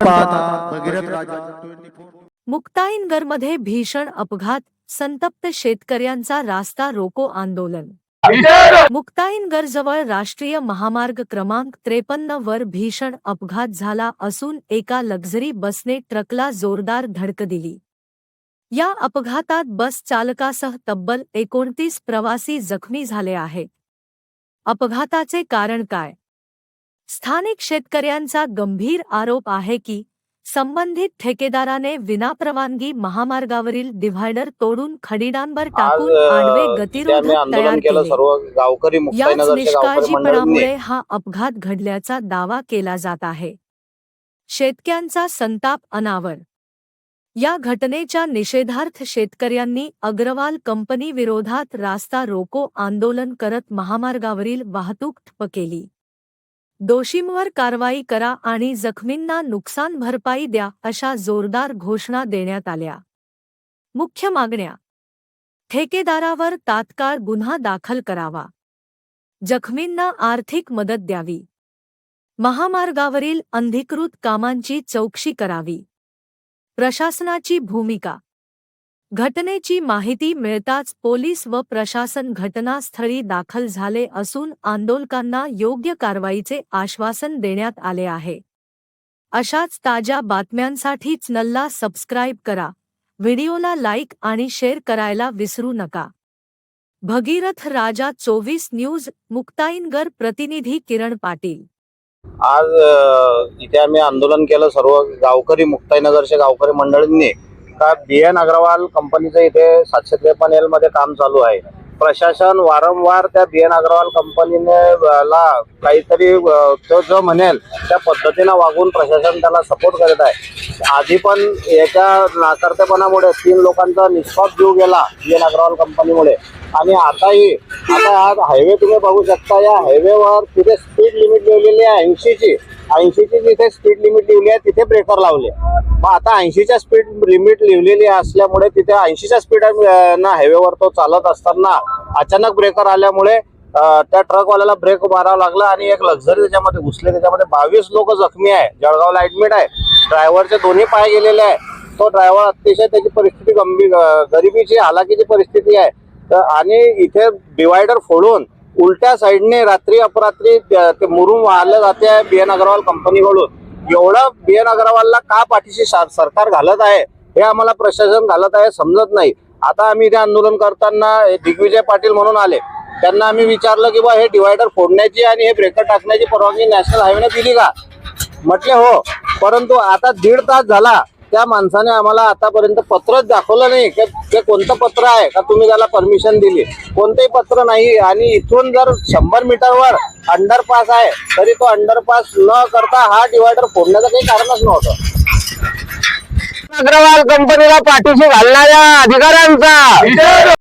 पाहता भगीरथ राजा 24। मुक्ताईनगरमध्ये भीषण अपघात, संतप्त शेतकऱ्यांचा रास्ता रोको आंदोलन। मुक्ताईनगरजवळ राष्ट्रीय महामार्ग क्रमांक 53 वर भीषण अपघात झाला असून एका लक्झरी बसने ट्रकला जोरदार धडक दिली। या अपघातात बस चालकासह तब्बल 29 प्रवासी जखमी झाले आहेत। अपघाताचे कारण काय? स्थानिक शेतकऱ्यांचा गंभीर आरोप आहे की संबंधित ठेकेदाराने विनापरवानगी महामार्गावरील डिव्हायडर तोडून खडीडांबर टाकून आडवे गतिरोधक तयार केले। याच निष्काळजीपणामुळे हा अपघात घडल्याचा दावा केला जात आहे। शेतकऱ्यांचा संताप अनावर। या घटनेच्या निषेधार्थ शेतकऱ्यांनी अग्रवाल कंपनी विरोधात रास्ता रोको आंदोलन करत महामार्गावरील वाहतूक ठप्प केली। दोषींवर कारवाई करा आणि जखमींना नुकसान भरपाई द्या अशा जोरदार घोषणा देण्यात आल्या। मुख्य मागण्या: ठेकेदारावर तात्काळ गुन्हा दाखल करावा, जखमींना आर्थिक मदत द्यावी, महामार्गावरील अनधिकृत कामांची चौकशी करावी। प्रशासनाची भूमिका: घटनेची माहिती मिळताच पोलीस व प्रशासन घटनास्थळी दाखल झाले असून आंदोलकांना योग्य कारवाईचे आश्वासन देण्यात आले आहे। अशाच ताज्या बातम्यांसाठी चॅनलला सबस्क्राईब करा, व्हिडिओला लाईक आणि शेअर करायला विसरू नका। भगीरथ राजा 24 न्यूज मुक्ताईनगर प्रतिनिधी किरण पाटील। आज इथे आम्ही आंदोलन केलं सर्व गावकरी मुक्ताईनगरचे गावकरी मंडळींनी का BN अग्रवाल कंपनीचं इथे 753L मध्ये काम चालू आहे। प्रशासन वारंवार त्या BN अग्रवाल कंपनीने काहीतरी तो जो म्हणेल त्या पद्धतीने वागून प्रशासन त्याला सपोर्ट करत आहे। आधी पण याच्या नाकर्तेपणामुळे 3 लोकांचा निष्पाप जीव गेला BN अग्रवाल कंपनीमुळे आणि आता आज हायवे तुम्ही बघू शकता। या हायवेवर तिथे स्पीड लिमिट लिहिलेली आहे 80ची जिथे स्पीड लिमिट लिहिली आहे तिथे ब्रेकर लावले। मग आता 80च्या स्पीड लिमिट लिहिलेली असल्यामुळे तिथे 80च्या स्पीड ना हायवेवर तो चालत असताना अचानक ब्रेकर आल्यामुळे त्या ट्रकवाल्याला ब्रेक मारावा लागला आणि एक लक्झरी त्याच्यामध्ये घुसले। त्याच्यामध्ये 22 लोक जखमी आहे, जळगावला ऍडमिट आहे। ड्रायव्हरचे दोन्ही पाय गेलेले आहे। तो ड्रायव्हर अतिशय त्याची परिस्थिती गंभीर गरिबीची हालाकीची परिस्थिती आहे। आणि इथे डिवायडर फोडून उलट्या साईडने रात्री अपरात्री ते मुरुम वाहले जाते आहे BN अग्रवाल कंपनीकडून। एवढं BN अग्रवालला का पाठीशी सरकार घालत आहे हे आम्हाला प्रशासन घालत आहे समजत नाही। आता आम्ही इथे आंदोलन करताना दिग्विजय पाटील म्हणून आले, त्यांना आम्ही विचारलं की बा हे डिवायडर फोडण्याची आणि हे ब्रेकर टाकण्याची परवानगी नॅशनल हायवेने दिली का? म्हटले हो, परंतु आता 1.5 तास झाला त्या माणसाने आम्हाला आतापर्यंत पत्रच दाखवलं नाही की ते कोणतं पत्र आहे का तुम्ही त्याला परमिशन दिली, कोणतेही पत्र नाही। आणि इथून जर 100 मीटरवर अंडरपास आहे तरी तो अंडरपास न करता हा डिवायडर फोडण्याचं काही कारणच नव्हतं। अग्रवाल कंपनीला पाठीशी घालणाऱ्या अधिकाऱ्यांचा